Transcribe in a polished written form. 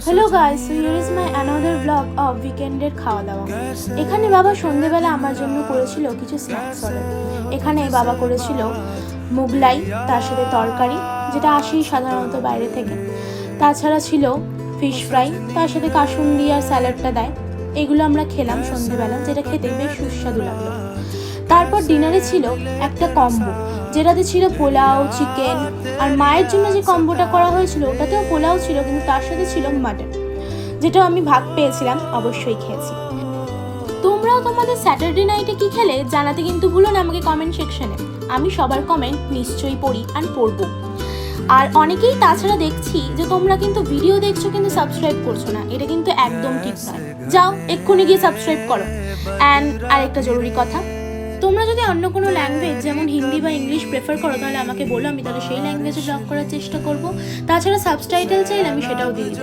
Hello guys, so here is my another blog of উইকেন্ডের খাওয়া দাওয়া। এখানে বাবা সন্ধেবেলা আমার জন্য করেছিল কিছু স্ন্যাক্স অর্ডার। এখানে বাবা করেছিল মুগলাই, তার সাথে তরকারি, যেটা আসেই সাধারণত বাইরে থেকে। তাছাড়া ছিল ফিশ ফ্রাই, তার সাথে কাসুন্দি আর স্যালাডটা দেয়। এগুলো আমরা খেলাম সন্ধেবেলা, যেটা খেতে বেশ সুস্বাদু লাগলো। তারপর ডিনারে ছিল একটা কম্বো, যেটাতে ছিল পোলাও, চিকেন, আর মায়ের জন্য যে কম্বোটা করা হয়েছিল ওটাতেও পোলাও ছিল, কিন্তু তার সাথে ছিল মাটন, যেটা আমি ভাগ পেয়েছিলাম, অবশ্যই খেয়েছি। তোমরাও তোমাদের স্যাটারডে নাইটে কি খেলে জানাতে কিন্তু ভুলো না আমাকে কমেন্ট সেকশনে। আমি সবার কমেন্ট নিশ্চয়ই পড়ি আর পড়বো। আর অনেকেই তাছাড়া দেখছি যে তোমরা কিন্তু ভিডিও দেখছো কিন্তু সাবস্ক্রাইব করছো না, এটা কিন্তু একদম ঠিক নয়। যাও এক্ষুনি গিয়ে সাবস্ক্রাইব করো। অ্যান্ড আরেকটা জরুরি কথা, তোমরা যদি অন্য কোনো ল্যাঙ্গুয়েজ যেমন হিন্দি বা ইংলিশ প্রেফার করো তাহলে আমাকে বলো, আমি তাহলে সেই ল্যাঙ্গুয়েজে ব্লগ করার চেষ্টা করবো। তাছাড়া সাবটাইটেল চাইলে আমি সেটাও দিয়ে দিতে